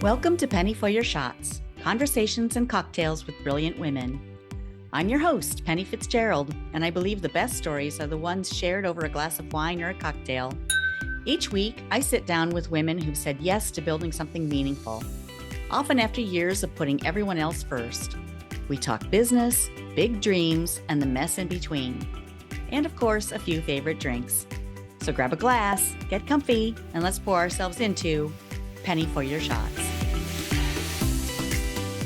Welcome to Penny for Your Shots, conversations and cocktails with brilliant women. I'm your host, Penny Fitzgerald, and I believe the best stories are the ones shared over a glass of wine or a cocktail. Each week, I sit down with women who've said yes to building something meaningful, often after years of putting everyone else first. We talk business, big dreams, and the mess in between. And of course, a few favorite drinks. So grab a glass, get comfy, and let's pour ourselves into Penny for Your Shots.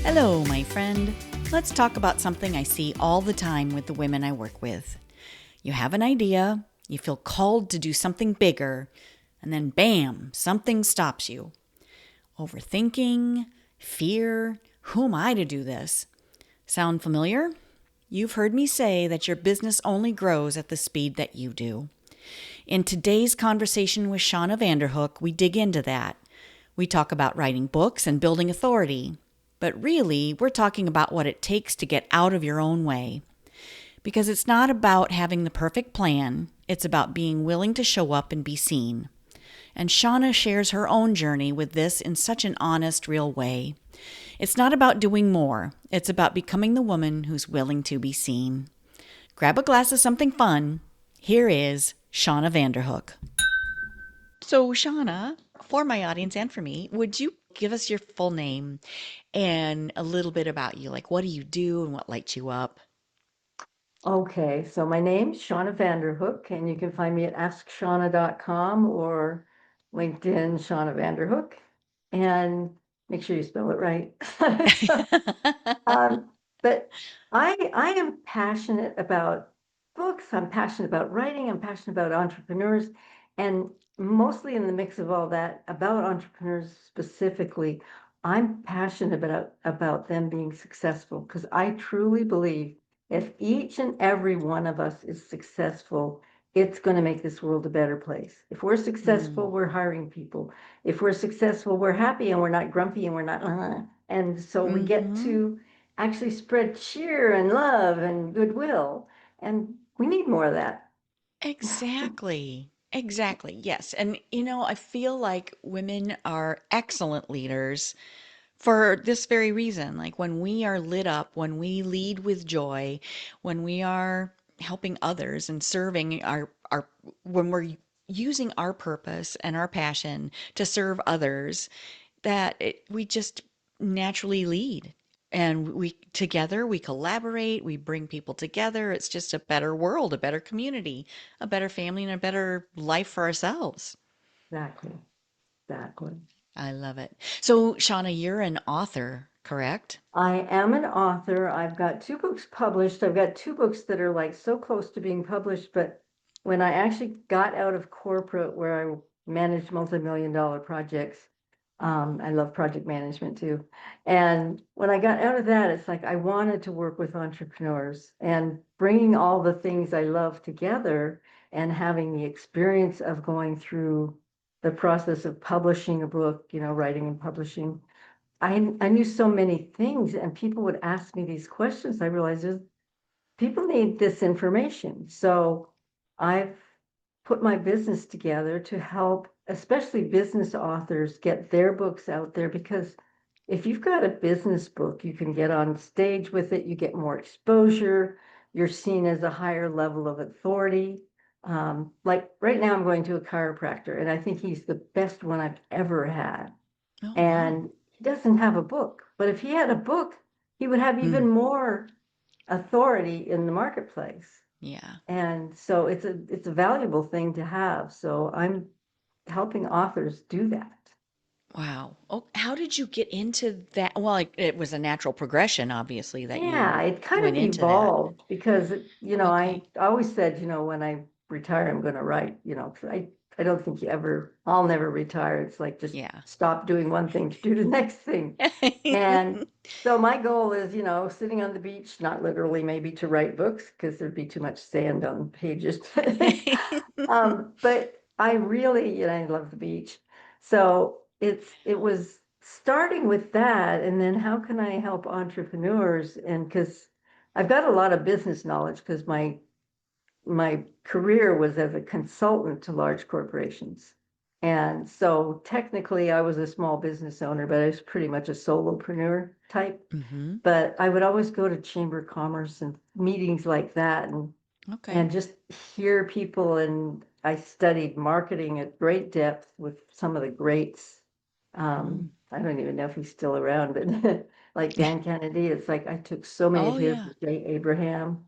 Hello, my friend. Let's talk about something I see all the time with the women I work with. You have an idea, you feel called to do something bigger, and then bam, something stops you. Overthinking, fear, who am I to do this? Sound familiar? You've heard me say that your business only grows at the speed that you do. In today's conversation with Shauna VanderHoek, we dig into that. We talk about writing books and building authority. But really, we're talking about what it takes to get out of your own way. Because it's not about having the perfect plan, it's about being willing to show up and be seen. And Shauna shares her own journey with this in such an honest, real way. It's not about doing more, it's about becoming the woman who's willing to be seen. Grab a glass of something fun. Here is Shauna VanderHoek. So, Shauna, for my audience and for me, would you give us your full name and a little bit about you? Like, what do you do and what lights you up? Okay, so my name's Shauna VanderHoek, and you can find me at AskShauna.com or LinkedIn, Shauna VanderHoek, and make sure you spell it right. So, um, but I am passionate about books. I'm passionate about writing. I'm passionate about entrepreneurs, and mostly in the mix of all that, about entrepreneurs specifically, I'm passionate about them being successful because I truly believe if each and every one of us is successful, it's going to make this world a better place. If we're successful, Mm. we're hiring people. If we're successful, we're happy and we're not grumpy and we're not, and so we get Mm-hmm. to actually spread cheer and love and goodwill. And we need more of that. Exactly. Exactly. Yes. And, I feel like women are excellent leaders for this very reason. Like when we are lit up, when we lead with joy, when we are helping others and serving when we're using our purpose and our passion to serve others, we just naturally lead. And we together, we collaborate, we bring people together. It's just a better world, a better community, a better family, and a better life for ourselves. Exactly. Exactly. I love it. So, Shauna, you're an author, correct? I am an author. I've got two books published. I've got two books that are like so close to being published, but when I actually got out of corporate where I managed multi-million-dollar projects, I love project management too. And when I got out of that, it's like I wanted to work with entrepreneurs and bringing all the things I love together and having the experience of going through the process of publishing a book, writing and publishing. I knew so many things, and people would ask me these questions. I realized people need this information. So I've put my business together to help, especially business authors, get their books out there because if you've got a business book, you can get on stage with it, you get more exposure, you're seen as a higher level of authority. Like right now, I'm going to a chiropractor, and I think he's the best one I've ever had. Oh, wow. And he doesn't have a book. But if he had a book, he would have Hmm. even more authority in the marketplace. Yeah. And so it's a valuable thing to have. So I'm helping authors do that. Wow. Oh, how did you get into that? Well, it was a natural progression, obviously, that Yeah, you it kind went of into that. evolved because, I Okay. always said, when I retire, I'm going to write, 'cause I don't think I'll never retire. It's like just Yeah. stop doing one thing to do the next thing. And so my goal is, sitting on the beach, not literally maybe to write books because there'd be too much sand on pages. But I really, I love the beach. So it was starting with that, and then how can I help entrepreneurs? And because I've got a lot of business knowledge because my career was as a consultant to large corporations. And so technically I was a small business owner, but I was pretty much a solopreneur type. Mm-hmm. But I would always go to Chamber of Commerce and meetings like that Okay. and just hear people. And I studied marketing at great depth with some of the greats. Mm. I don't even know if he's still around, but like Dan Kennedy, it's like I took so many of Oh his, yeah. Jay Abraham.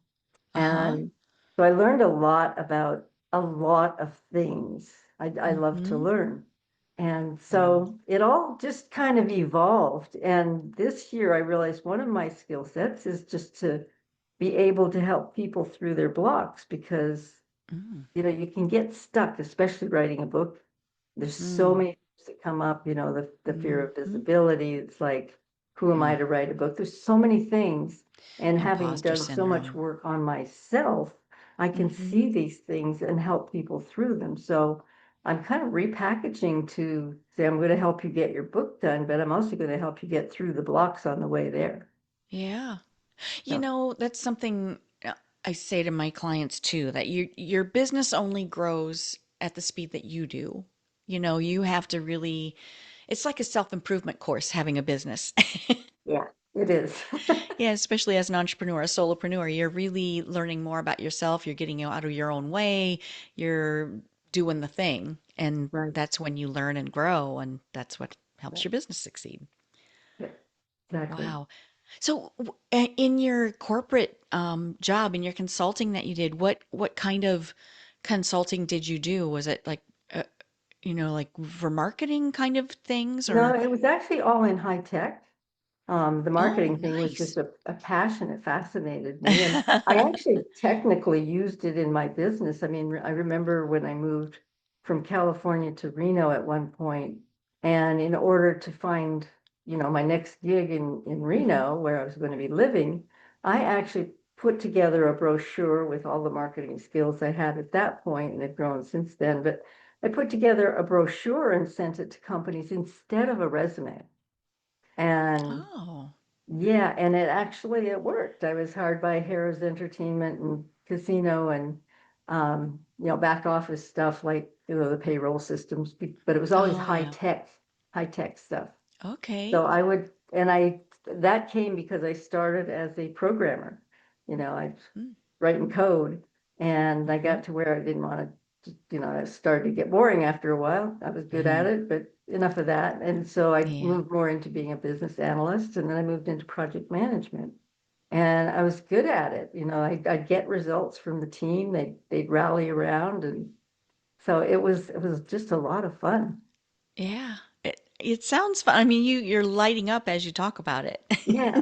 Uh-huh. And so I learned a lot about a lot of things. I love to Mm-hmm. learn. And Wow. so it all just kind of evolved. And this year I realized one of my skill sets is just to be able to help people through their blocks because, Mm. you can get stuck, especially writing a book. There's so Mm. many things that come up, the fear of Mm-hmm. visibility. It's like, who am I Mm. to write a book? There's so many things. And having Imposter done so much syndrome. work on myself, I can Mm-hmm. see these things and help people through them. So I'm kind of repackaging to say, I'm going to help you get your book done, but I'm also going to help you get through the blocks on the way there. Yeah. You So, know, that's something I say to my clients too, that your business only grows at the speed that you do. You know, you have to really, it's like a self-improvement course having a business. yeah, it is. Yeah, especially as an entrepreneur, a solopreneur, you're really learning more about yourself. You're getting out of your own way. You're doing the thing. And Right. that's when you learn and grow, and that's what helps Right. your business succeed. Yeah, exactly. Wow. So, in your corporate job, in your consulting that you did, what kind of consulting did you do? Was it like, uh, like for marketing kind of things, No, or? it was actually all in high tech. The Oh, marketing thing was just nice. a passion. It fascinated me. And I actually technically used it in my business. I mean, I remember when I moved from California to Reno at one point, and in order to find, my next gig in Hmm. Reno, where I was going to be living, I actually put together a brochure with all the marketing skills I had at that point, and they've grown since then. But I put together a brochure and sent it to companies instead of a resume. And Oh, yeah, and it worked. I was hired by Harrah's Entertainment and Casino and back office stuff like the payroll systems, but it was always oh yeah. high tech stuff. So Okay. I would, and I that came because I started as a programmer. I writing code, and I Mm-hmm. got to where I didn't want to, it started to get boring after a while. I was good Hmm. at it, but enough of that. And so I Yeah. moved more into being a business analyst, and then I moved into project management. And I was good at it. I'd get results from the team. They'd rally around, and so it was just a lot of fun. Yeah. It sounds fun. I mean, you're lighting up as you talk about it. Yeah.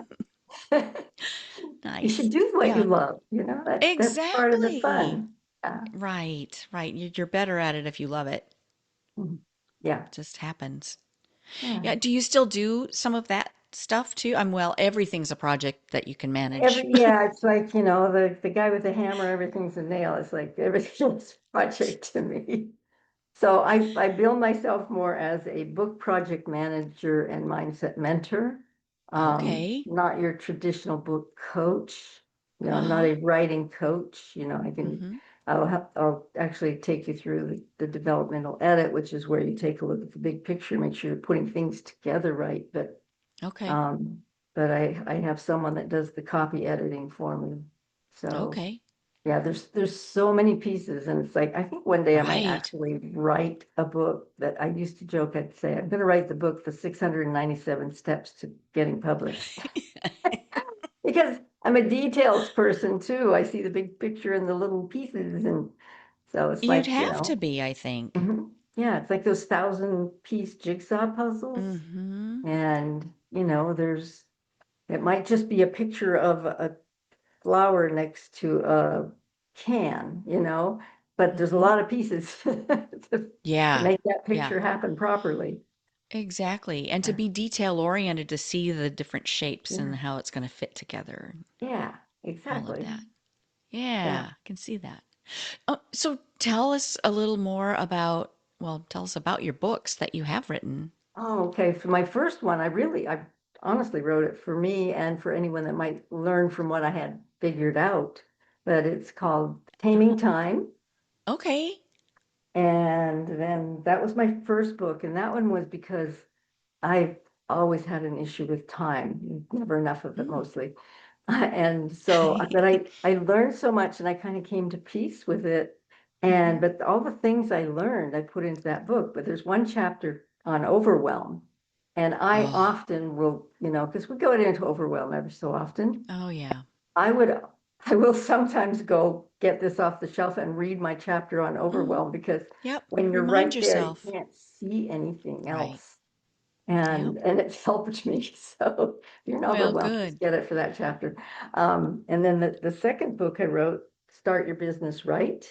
You should Nice. do what you Yeah. love. That's part of the Exactly. fun. Yeah. Right. Right. You're better at it if you love it. Mhm. Yeah. It just happens. Yeah. Yeah. Do you still do some of that stuff too? Well, everything's a project that you can manage. Yeah, it's like, the guy with the hammer, everything's a nail. It's like everything's a project to me. So I build myself more as a book project manager and mindset mentor. Okay. Not your traditional book coach. I'm not Uh-huh. a writing coach. Mm-hmm. I'll actually take you through the developmental edit, which is where you take a look at the big picture, make sure you're putting things together right. Okay. Um, but I have someone that does the copy editing for me. So Okay. yeah, there's so many pieces, and it's like I think one day I might Right. actually write a book. That I used to joke, I'd say I'm going to write the book, the 697 steps to getting published, because I'm a details person too. I see the big picture and the little pieces, and so it's You'd like, have to be, I think. yeah, it's like those 1,000 piece jigsaw puzzles, Mm-hmm. and there's it might just be a picture of a flower next to a can, but there's a Mm-hmm. lot of pieces to Yeah. make that Yeah. picture happen properly. Exactly. And to Yeah, be detail oriented to see the different shapes yeah, and how it's going to fit together. yeah, All of exactly. that. Yeah. Yeah, I can see that. So tell us a little more about, well, tell us about your books that you have written. Oh, okay. For my first one, I honestly wrote it for me and for anyone that might learn from what I had figured out. But it's called Taming Uh-huh. Time. Okay. And then that was my first book. And that one was because I always had an issue with time, never enough of it Mm. mostly. And so, but I learned so much and I kind of came to peace with it. Hmm. But all the things I learned, I put into that book. But there's one chapter on overwhelm. And I Oh, often will, because we go into overwhelm every so often. oh yeah. I would, I will sometimes go get this off the shelf and read my chapter on Mm. overwhelm because Yep. when you're Remind right there, you yourself. can't see anything Right. else. Yep. And it helped me. So if you're not Well, overwhelmed, just good. get it for that chapter. And then the second book I wrote, Start Your Business Right.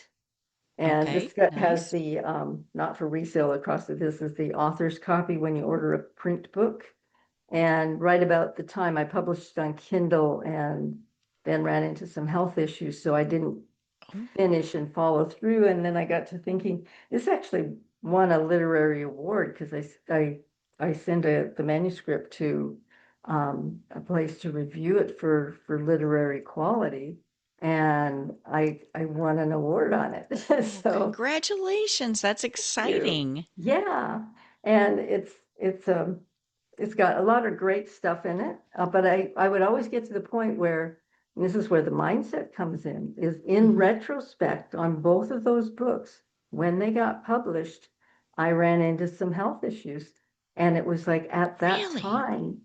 And Okay. this has Nice. the not for resale across the, this is the author's copy when you order a print book. And right about the time I published on Kindle and then ran into some health issues, so I didn't Oh, finish and follow through. And then I got to thinking, this actually won a literary award because I sent the manuscript to a place to review it for literary quality, and I won an award on it. oh, So congratulations. That's you, exciting. yeah, and it's got a lot of great stuff in it, but I would always get to the point where, and this is where the mindset comes in, is in Hmm. retrospect on both of those books, when they got published, I ran into some health issues. And it was like at that Really? time,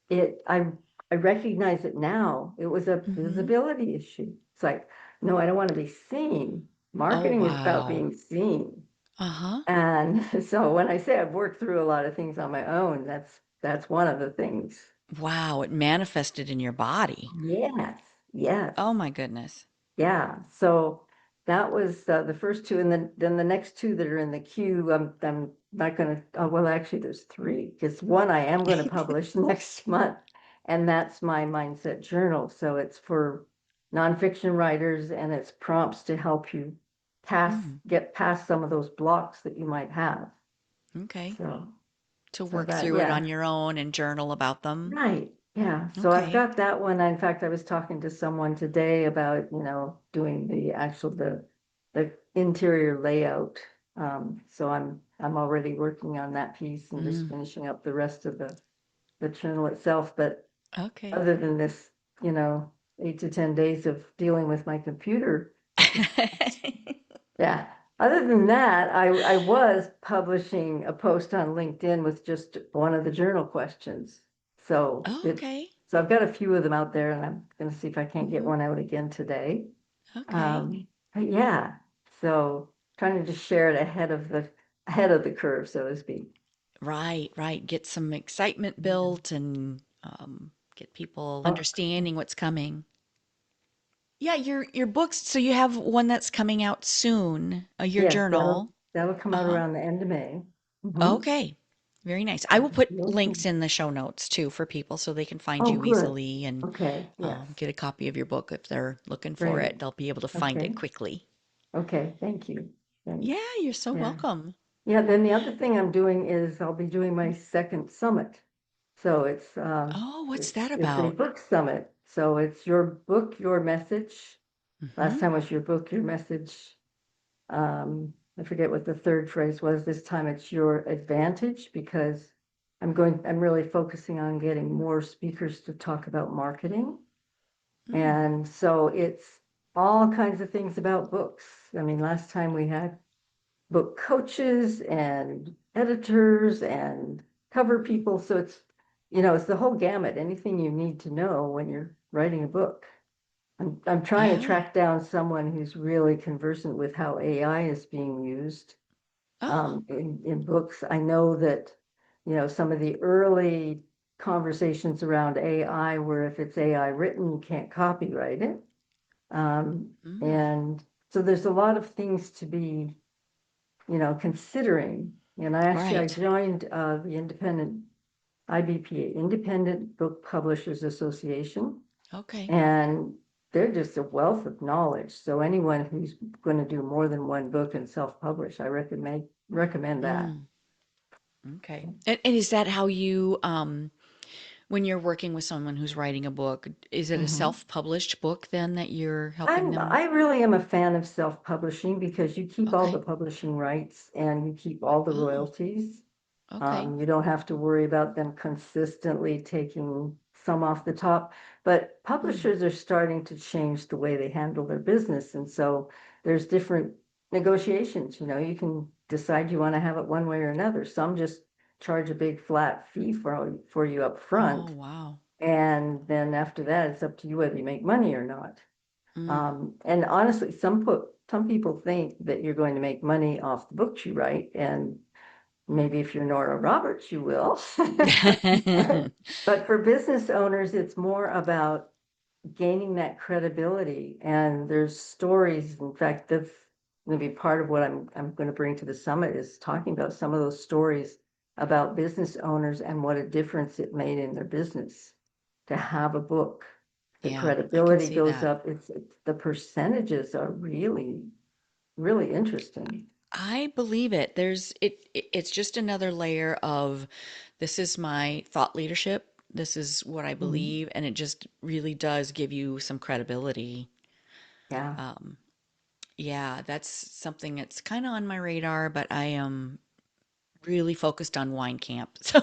it I recognize it now. It was a Hmm. visibility issue. It's like, no, I don't want to be seen. Oh, Marketing is about wow. being seen. Uh-huh. And so when I say I've worked through a lot of things on my own, that's one of the things. Wow, it manifested in your body. Yes, yes, Oh my goodness. yeah. So that was the first two, and then the next two that are in the queue. I'm not going to. Oh, well, actually, there's three because one I am going to publish next month, and that's my mindset journal. So it's for nonfiction writers, and it's prompts to help you Mm, get past some of those blocks that you might have. okay. So, To so work that, through it yeah, on your own and journal about them. right. Yeah. So I've Okay. got that one. In fact, I was talking to someone today about, doing the interior layout. So I'm already working on that piece and just Mm, finishing up the rest of the journal itself. But okay. other than this, 8 to 10 days of dealing with my computer, yeah. Other than that, I was publishing a post on LinkedIn with just one of the journal questions. So Oh, it, okay. so I've got a few of them out there and I'm gonna see if I can't get Hmm. one out again today. Okay. But yeah, so trying to just share it ahead of the curve, so to speak. Right, right. Get some excitement built and get people Oh, understanding what's coming. Yeah, your books. So you have one that's coming out soon. Your yes, that'll journal. that'll come out Uh-huh. around the end of May. Mhm. Okay. Very nice. I will put Real links soon. in the show notes too for people so they can find Oh, you good. easily and Okay, yes, get a copy of your book if they're looking for great. it. They'll be able to find Okay, it quickly. okay, thank you. Thanks. Yeah, you're so Yeah. welcome. Yeah, then the other thing I'm doing is I'll be doing my second summit. So Oh, what's that it's a about? book summit. So it's your book, your message. Mm-hmm. Last time was your book, your message. I forget what the third phrase was. This time it's your advantage because I'm really focusing on getting more speakers to talk about marketing. Mm. And so it's all kinds of things about books. I mean, last time we had book coaches and editors and cover people. So it's the whole gamut, anything you need to know when you're writing a book. I'm trying to Yeah. track down someone who's really conversant with how AI is being used Oh. in books. I know that, some of the early conversations around AI were if it's AI written, you can't copyright it. Mm. And so there's a lot of things to be considering. And I Right. joined the IBPA, Independent Book Publishers Association, Okay. and they're just a wealth of knowledge. So anyone who's going to do more than one book and self-publish, I recommend that. Mm. Okay. And is that how you When you're working with someone who's writing a book, is it a Mhm. self-published book then that you're helping them? I really am a fan of self-publishing because you keep all the Okay. publishing rights and you keep all the Oh, royalties. okay. You don't have to worry about them consistently taking some off the top. But Mm. publishers are starting to change the way they handle their business. And so there's different negotiations. You can decide you want to have it one way or another. Some just charge a big flat fee for you up Oh, front. wow. And then after that, it's up to you whether you make money or not. Mm. And honestly, some people think that you're going to make money off the books you write, and maybe if you're Nora Roberts, you will. But for business owners, it's more about gaining that credibility. And there's stories. In fact, that's going to be part of what I'm going to bring to the summit is talking about some of those stories about business owners and what a difference it made in their business to have a book. The Yeah, I can credibility see goes that. up. It's the percentages are really, really interesting. I believe it. It's just another layer of this is my thought leadership. This is what I Mhm. believe, and it just really does give you some credibility. Yeah. Um, yeah, that's something that's kind of on my radar, but I am really focused on wine camp. So,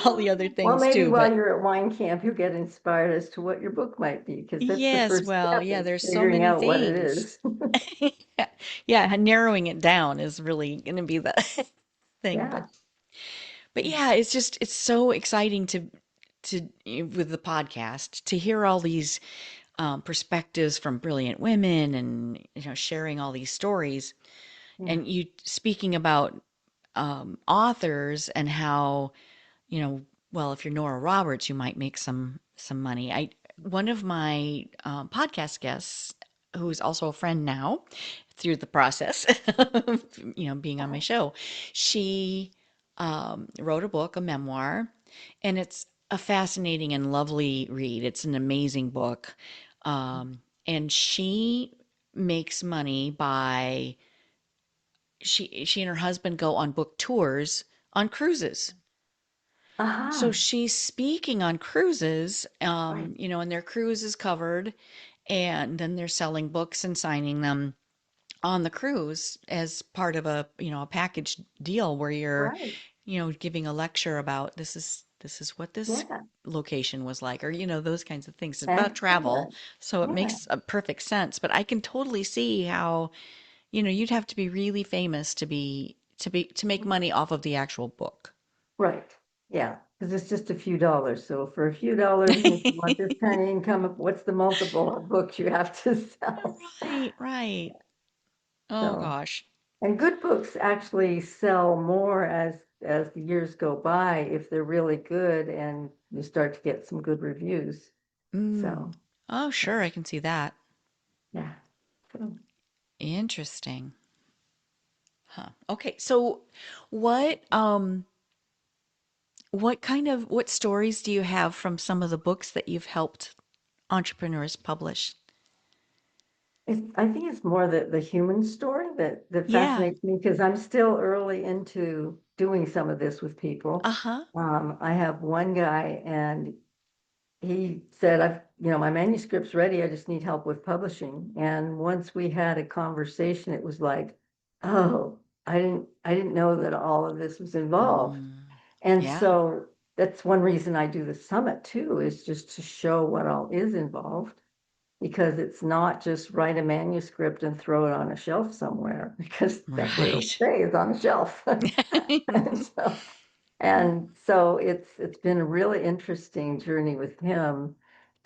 all the other Well, things maybe too, while but you're at wine camp, you'll get inspired as to what your book might be, because that's the yes, first well, step yeah, is there's so figuring many out what it things. is. Yeah, yeah, narrowing it down is really going to be the thing, Yeah. but yeah, it's so exciting to with the podcast to hear all these perspectives from brilliant women and sharing all these stories Yeah. and you speaking about authors and how well, if you're Nora Roberts, you might make some money. I One of my podcast guests, who is also a friend now, through the process of being on my show, she wrote a book, a memoir, and it's a fascinating and lovely read. It's an amazing book, and she makes money by she and her husband go on book tours on cruises. So Aha. she's speaking on cruises, Right. and their cruise is covered, and then they're selling books and signing them on the cruise as part of a package deal where you're, Right. giving a lecture about this is what this Yeah. location was like, or those kinds of things. It's about travel, Excellent. so it Yeah. makes a perfect sense. But I can totally see how, you'd have to be really famous to make money off of the actual book. Right. Yeah. Because it's just a few dollars. So for a few dollars, and if you want this kind of income, what's the multiple of books you have to sell? Right, right. Oh So, gosh. and good books actually sell more as the years go by if they're really good and you start to get some good reviews. Mm. So, Oh, sure, I can see that. yeah. So, Interesting. Huh. Okay, so what what stories do you have from some of the books that you've helped entrepreneurs publish? I think it's more the human story that Yeah. fascinates me because I'm still early into doing some of this with people. Uh-huh. I have one guy and he said, my manuscript's ready. I just need help with publishing. And once we had a conversation, it was like, oh, I didn't know that all of this was involved. Mm. And Yeah. so that's one reason I do the summit too, is just to show what all is involved, because it's not just write a manuscript and throw it on a shelf somewhere, because that's where it'll Right. stay, is on a shelf. And so it's been a really interesting journey with him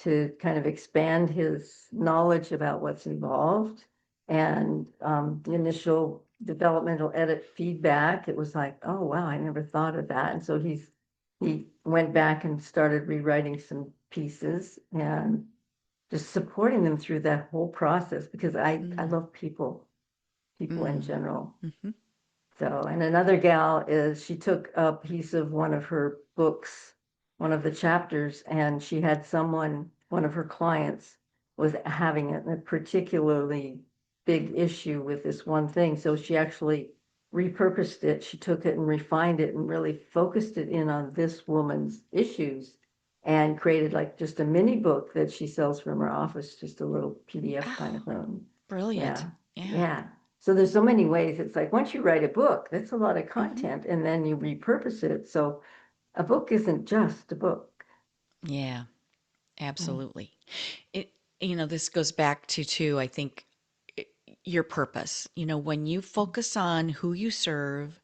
to kind of expand his knowledge about what's involved. And the initial developmental edit feedback, it was like, oh wow, I never thought of that. And so he went back and started rewriting some pieces and just supporting them through that whole process, because I Mm. love people in Mm. general. Hmm. So, and another gal is she took a piece of one of her books, one of the chapters, and she had one of her clients was having a particularly big issue with this one thing. So she actually repurposed it. She took it and refined it and really focused it in on this woman's issues and created like just a mini book that she sells from her office, just a little PDF kind of Oh, thing. brilliant. Yeah. Yeah. Yeah. So there's so many ways. It's like once you write a book, that's a lot of Hmm. content and then you repurpose it. So a book isn't just a book. Yeah, Mm. absolutely. It, this goes back to, too, I think, i- your purpose. When you focus on who you serve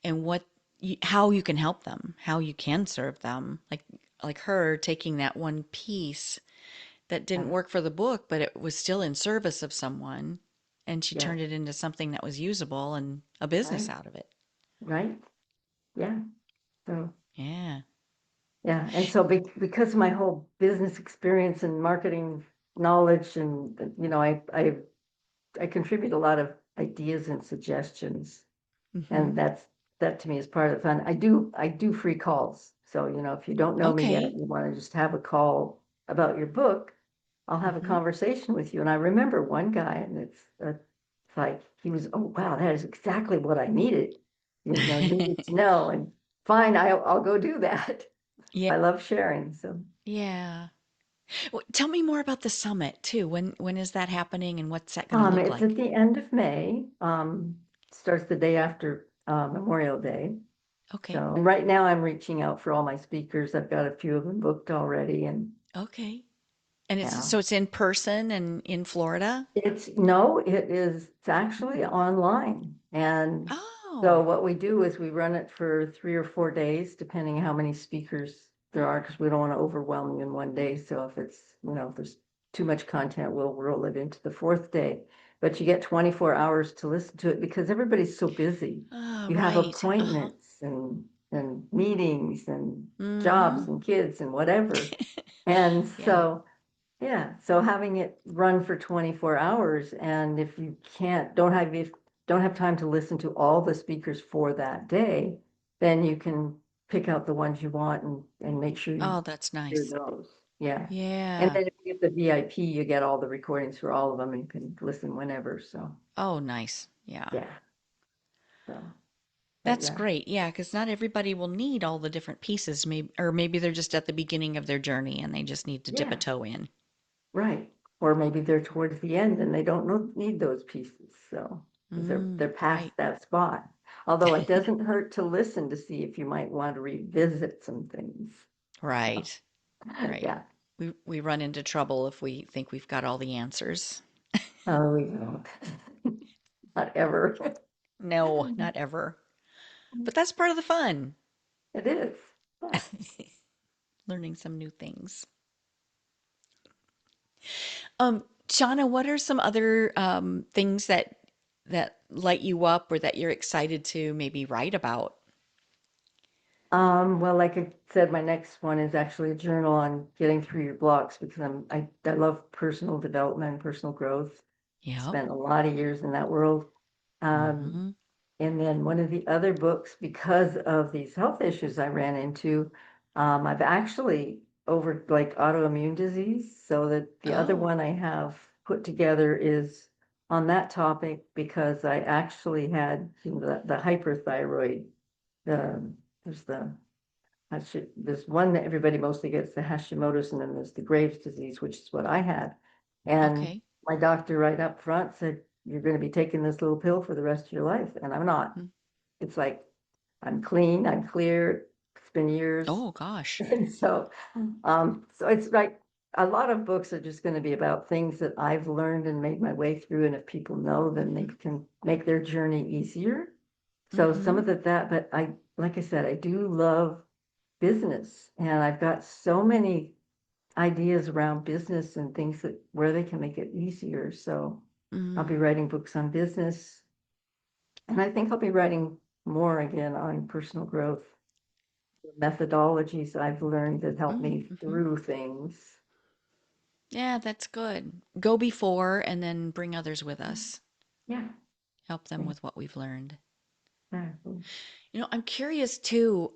and how you can help them, how you can serve them, like her taking that one piece that didn't Yeah. work for the book, but it was still in service of someone, and she Yes. turned it into something that was usable and a business Right. out of it. Right. Yeah. So Yeah. yeah, and so because of my whole business experience and marketing knowledge, and I contribute a lot of ideas and suggestions, and Hmm. that to me is part of the fun. I do free calls, so if you don't know me yet, Okay. you want to just have a call about your book, I'll have a Hmm. conversation with you. And I remember one guy, and it's like he was, oh wow, that is exactly what I needed, needed to know, and fine, I'll go do that. Yeah. I love sharing. So, Yeah. Tell me more about the summit too. When is that happening and what's that going to look it's at like? the end of May, starts the day after, Memorial Day. Okay. So, and right now I'm reaching out for all my speakers. I've got a few of them booked already, and Okay. And it's yeah. so it's in person and in Florida? No, it's actually Mm. online. And so Oh, what we do is we run it for 3 or 4 days, depending how many speakers there are, because we don't want to overwhelm you in one day. So if there's too much content, we'll roll it into the fourth day. But you get 24 hours to listen to it because everybody's so busy. You have right. Uh-huh. appointments and meetings and Mm-hmm. jobs and kids and whatever. And Yeah. so yeah, so having it run for 24 hours, and if you don't have time to listen to all the speakers for that day, then you can pick out the ones you want and make sure you Oh, that's hear nice. those. Yeah. And Yeah. then if you get the VIP, you get all the recordings for all of them and you can listen whenever. So Oh, nice. Yeah. yeah. So but That's yeah. great. Yeah, because not everybody will need all the different pieces. Maybe they're just at the beginning of their journey and they just need to dip a Yeah. toe in. Right. Or maybe they're towards the end and they don't need those pieces. So, because they're past Right. that spot. Although it doesn't hurt to listen to see if you might want to revisit some things. So, Right. Right. yeah. We run into trouble if we think we've got all the answers. Oh, we don't. Not ever. No, not ever. But that's part of the fun. It is. Yeah. Learning some new things. Shauna, what are some other things that light you up or that you're excited to maybe write about? Well, like I said, my next one is actually a journal on getting through your blocks because I love personal development, personal growth. Yep. Spent a lot of years in that world. Um, Mm-hmm. And then one of the other books, because of these health issues I ran into, I've actually over like autoimmune disease. So that the other Oh, one I have put together is on that topic because I actually had the hyperthyroid. There's there's one that everybody mostly gets, the Hashimoto's, and then there's the Graves' disease, which is what I had. And okay. my doctor right up front said, you're going to be taking this little pill for the rest of your life. And I'm not. Mm. It's like, I'm clean, I'm clear. It's been years. Oh, gosh. And so it's like a lot of books are just going to be about things that I've learned and made my way through. And if people know, then they Mm-hmm. can make their journey easier. So some Mm-hmm. of but like I said, I do love business, and I've got so many ideas around business and things that where they can make it easier. So I'll Mm-hmm. be writing books on business, and I think I'll be writing more again on personal growth, methodologies I've learned that help me Mm-hmm. through things. Yeah, that's good. Go before and then bring others with us. Yeah, Help them with what we've learned. exactly. I'm curious too.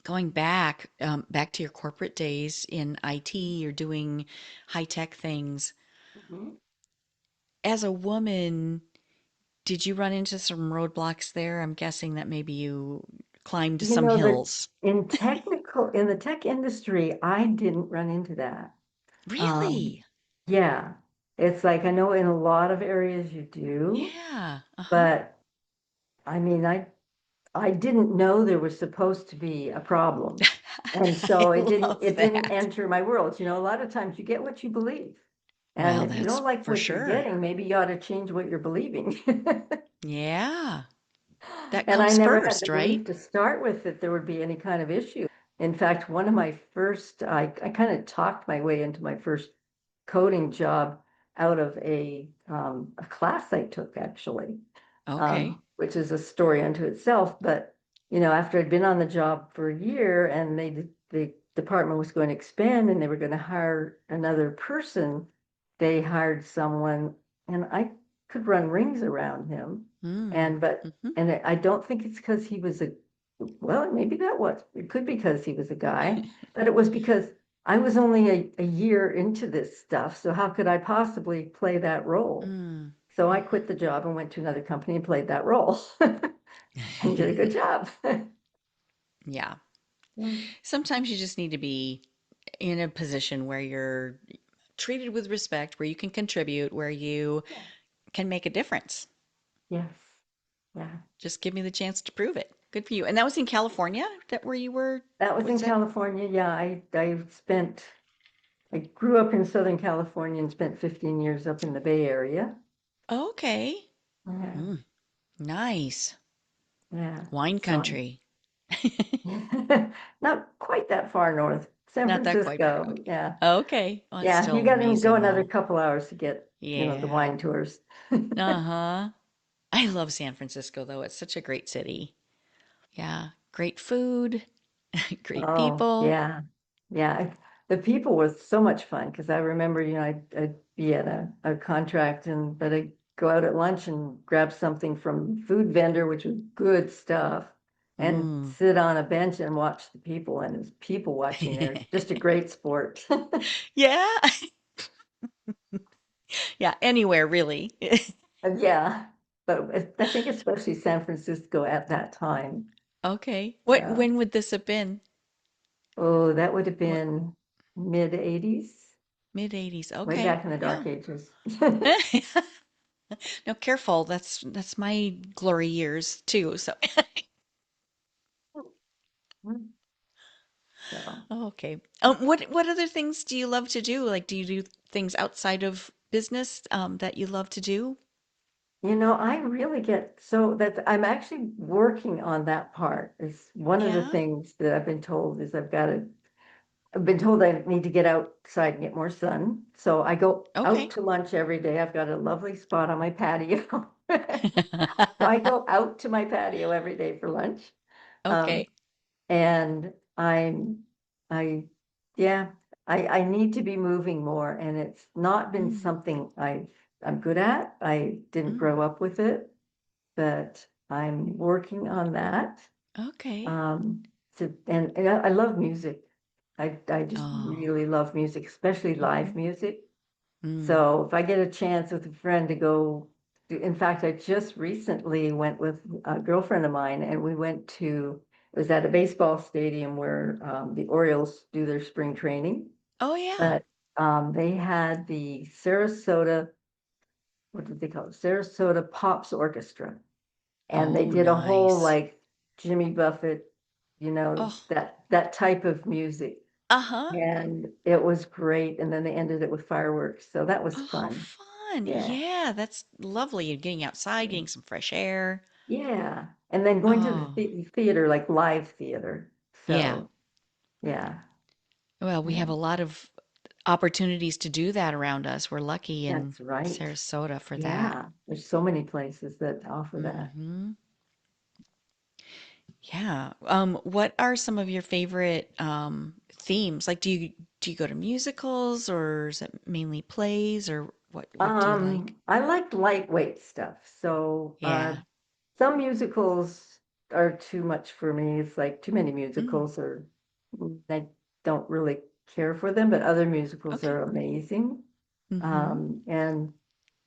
Going back to your corporate days in IT, you're doing high tech things. Mhm. As a woman, Did you run into some roadblocks there? I'm guessing that maybe you climbed You some know that hills. in the tech industry, I didn't run into that. Um, Really? yeah, it's like I know in a lot of areas you do, Yeah. Uh-huh. but I mean, I didn't know there was supposed to be a problem. And I so love it didn't that. enter my world. You know, a lot of times you get what you believe. And Well, if you don't that's like for what you're sure. getting, maybe you ought to change what you're believing. Yeah. That And I comes never had first, the right? belief to start with that there would be any kind of issue. In fact, one of my first, I kind of talked my way into my first coding job out of a class I took actually, Okay. which is a story unto itself. But you know, after I'd been on the job for a year and the department was going to expand and they were going to hire another person, they hired someone, and I could run rings around him. Mm. And but Hmm. and I don't think it's because he was a well, maybe that was it could be because he was a guy, but it was because I was only a year into this stuff, so how could I possibly play that role? Mm. So I Hmm. quit the job and went to another company and played that role and did a good job. Yeah. Yeah, Sometimes you just need to be in a position where you're treated with respect, where you can contribute, where you yeah, can make a difference. yes, yeah. Just give me the chance to prove it. Good for you. And that was in California, that where you were? That was Was in that? California. Yeah, I grew up in Southern California and spent 15 years up in the Bay Area. Okay. Yeah, Mm, nice. yeah. Wine So country. not quite that far north, San Not that quite far. Francisco. Okay. Yeah, Okay. Well, it's yeah. You still got to go amazing another though. couple hours to get, you know, the Yeah. wine tours. Uh-huh. I love San Francisco though. It's such a great city. Yeah. Great food, great Oh, people. yeah. Yeah. The people were so much fun because I remember, you know, I'd be at a contract and but I'd go out at lunch and grab something from food vendor, which was good stuff, and Mm. sit on a bench and watch the people. And it's people watching there. Just a great sport. Yeah. Yeah, anywhere really. And yeah. But I think especially San Francisco at that time. Okay. What Yeah. when would this have been? Oh, that would have What been mid 80s, mid 80s. way Okay. back in the Yeah. dark ages. No, careful. That's my glory years too. So So, okay. What other things do you love to do? Like, do you do things outside of business that you love to do? you know, I really get so that I'm actually working on that part. Is one of the Yeah. things that I've been told is I've been told I need to get outside and get more sun. So I go out Okay. to lunch every day. I've got a lovely spot on my patio. So I go out to my patio every day for lunch. Um, Okay. and I, yeah, I need to be moving more, and it's not been Mm, something I'm good at. I didn't mm, grow up with it, but I'm working on that. okay. Um, and I love music. I just Oh. really love music, especially Hmm. live music. Mm. So if I get a chance with a friend to go, in fact, I just recently went with a girlfriend of mine and we went to, it was at a baseball stadium where the Orioles do their spring training, Oh yeah. but they had the Sarasota, what did they call it? Sarasota Pops Orchestra. And they Oh, did a whole nice. like Jimmy Buffett, you know, Oh. that type of music. Uh-huh. And it was great. And then they ended it with fireworks. So that was Oh, how fun. fun. Yeah. Yeah, that's lovely. You're getting outside, getting some fresh air. Yeah. And then going to the Oh, theater, like live theater. yeah. So, yeah, Well, we yeah, have a lot of opportunities to do that around us. We're lucky in that's right. Sarasota for that. Yeah. There's so many places that offer that. Hmm. Yeah. What are some of your favorite themes? Like, do you go to musicals or is it mainly plays or what do you like? I like lightweight stuff. So, Yeah. some musicals are too much for me. It's like too many Mm, musicals or I don't really care for them, but other musicals okay. are amazing. Mm-hmm. And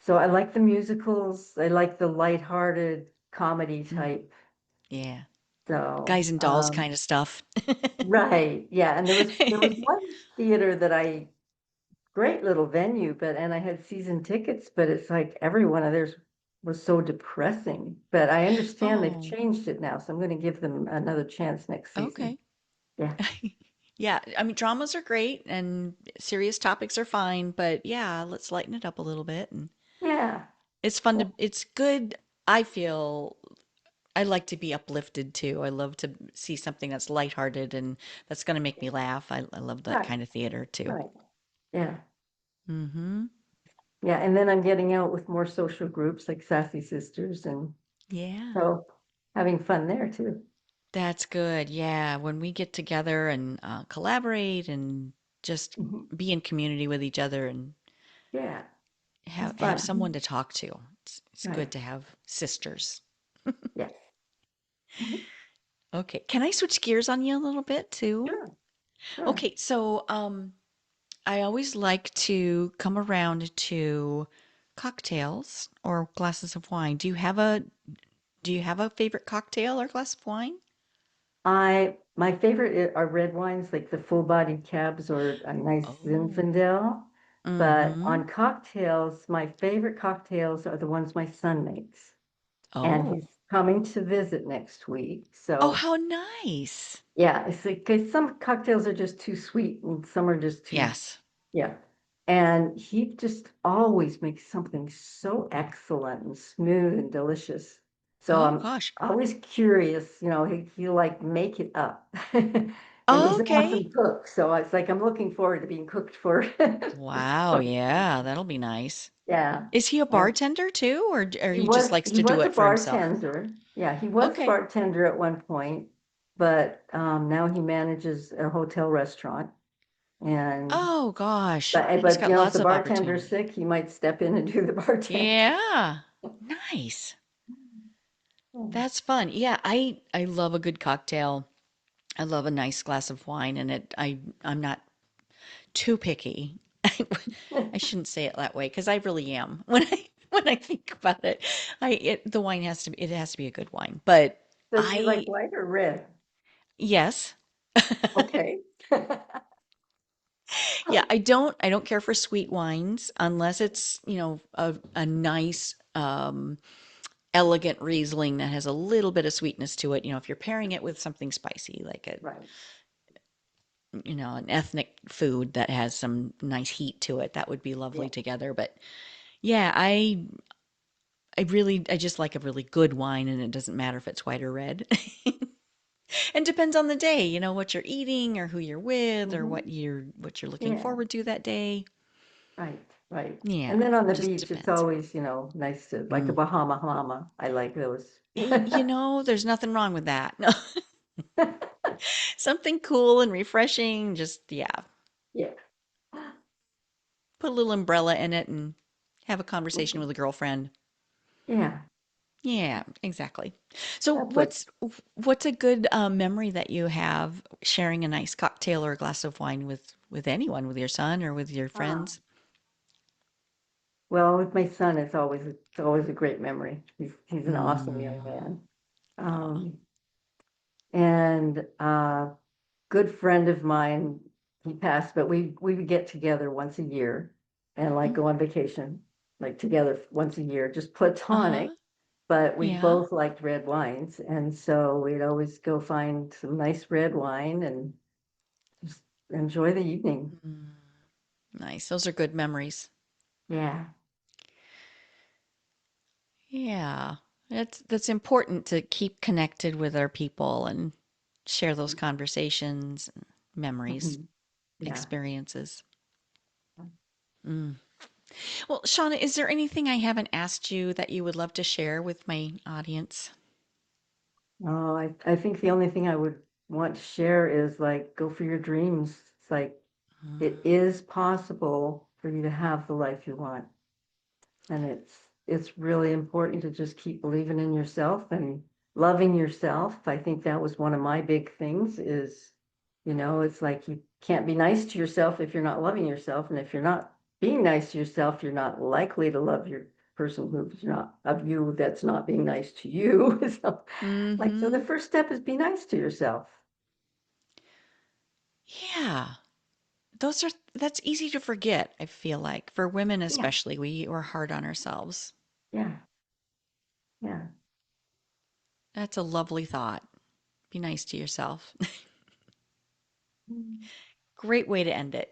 So I like the musicals. I like the lighthearted comedy Mm, type. yeah. So, Guys and dolls kind of stuff. right, yeah. And there was one theater that I great little venue, but and I had season tickets, but it's like every one of theirs was so depressing. But I understand they've Oh, changed it now, so I'm going to give them another chance next season. okay. Yeah, Yeah, I mean, dramas are great and serious topics are fine, but yeah, let's lighten it up a little bit. And yeah, it's fun to, it's good. I feel I like to be uplifted too. I love to see something that's lighthearted and that's going to make me laugh. I love that right, kind of theater too. right, yeah, Mm-hmm. yeah. And then I'm getting out with more social groups like Sassy Sisters, and Yeah. so having fun there too. That's good. Yeah. When we get together and collaborate and just Mhm. be in community with each other and Yeah, it's have someone fun. to talk to. It's Right. good to have sisters. Yes. Mhm. Okay. Can I switch gears on you a little bit too? Sure. Sure. Okay. So, I always like to come around to cocktails or glasses of wine. Do you have a favorite cocktail or glass of wine? My favorite are red wines, like the full-bodied cabs or a nice Oh. Zinfandel. But Mm-hmm. on cocktails, my favorite cocktails are the ones my son makes. And Oh. he's coming to visit next week. Oh, So how nice. yeah, it's like 'cause some cocktails are just too sweet and some are just too, Yes. yeah. And he just always makes something so excellent and smooth and delicious. So Oh I'm gosh. always curious, he'll like make it up. And he's an Okay. awesome cook. So it's like I'm looking forward to being cooked for. Wow, yeah, that'll be nice. Yeah. Is he a And bartender too, or he he just was likes he to do was a it for himself? bartender. Yeah, he was Okay. bartender at one point, but now he manages a hotel restaurant. And Oh gosh, he's but got if lots the of bartender's opportunity. sick, he might step in and do the bartender. Yeah. Nice. That's fun. Yeah, I love a good cocktail. I love a nice glass of wine and I'm not too picky. I shouldn't say it that way because I really am. When I think about it, the wine it has to be a good wine. But So do you like I white or red? yes. Okay. Yeah, I don't care for sweet wines unless it's, you know, a nice elegant Riesling that has a little bit of sweetness to it. You know, if you're pairing it with something spicy like a, Right. you know, an ethnic food that has some nice heat to it, that would be Yeah. lovely together. But yeah, I just like a really good wine and it doesn't matter if it's white or red. And depends on the day, you know, what you're eating or who you're with or Hmm. what you're looking Yeah. forward to that day. Right. Right. Yeah, And then on the just beach, it's depends. always, nice to like a Mm. Bahama Mama. I like those. You know, there's nothing wrong with that. No. Something cool and refreshing. Just, yeah, Yeah. put a little umbrella in it and have a conversation Mhm. with a girlfriend. Yeah. Yeah, exactly. So, That's what what's a good memory that you have sharing a nice cocktail or a glass of wine with anyone, with your son or with your ah. friends? Well, with my son, it's always a great memory. He's an awesome young Mm. man. Aw. Um, and good friend of mine, he passed, but we would get together once a year and like Mm. go on vacation, like together once a year, just platonic, Uh-huh. but we Yeah. both liked red wines. And so we'd always go find some nice red wine and just enjoy the evening. Mm. Nice. Those are good memories. Yeah. Yeah. That's important to keep connected with our people and share those conversations, memories, Mhm. Yeah. experiences. Mm. Well, Shauna, is there anything I haven't asked you that you would love to share with my audience? Oh, I think the only thing I would want to share is like go for your dreams. It's like it Mm. is possible for you to have the life you want. And it's really important to just keep believing in yourself and loving yourself. I think that was one of my big things is, it's like you can't be nice to yourself if you're not loving yourself. And if you're not being nice to yourself, you're not likely to love person who's not of you that's not being nice to you. So, so the Mm-hmm. first step is be nice to yourself. Yeah. That's easy to forget, I feel like. For women Yeah, especially, we're hard on ourselves. yeah, yeah. That's a lovely thought. Be nice to yourself. Mm. Great way to end it.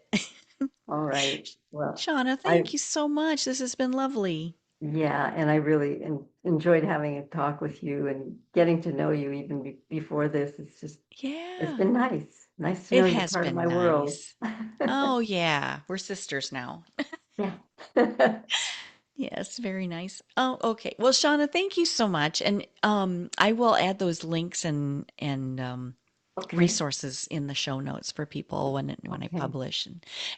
All right. Well, Shauna, I thank you so much. This has been lovely. yeah, and I really enjoyed having a talk with you and getting to know you even before this. It's Yeah, been nice. Nice to it know you're has part of been my world. nice. Oh, yeah, we're sisters now. Yeah. Yes, very nice. Oh, okay. Well, Shauna, thank you so much. And I will add those links and Okay. resources in the show notes for people when I Okay. publish,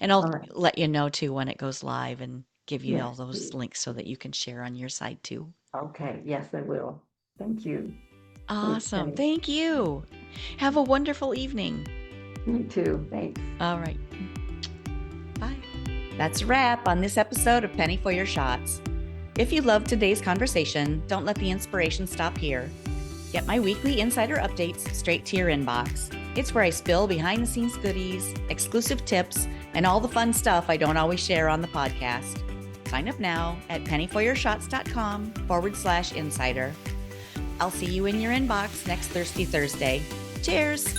and I'll All right. let you know too when it goes live and give you all Yes, those please. links so that you can share on your side too. Okay. Yes, I will. Thank you. Thanks, Awesome. Penny. Thank you. Have a wonderful evening. You too. Thanks. All right. Bye. That's a wrap on this episode of Penny for Your Shots. If you loved today's conversation, don't let the inspiration stop here. Get my weekly insider updates straight to your inbox. It's where I spill behind the scenes goodies, exclusive tips, and all the fun stuff I don't always share on the podcast. Sign up now at pennyforyourshots.com/insider. I'll see you in your inbox next Thirsty Thursday. Cheers!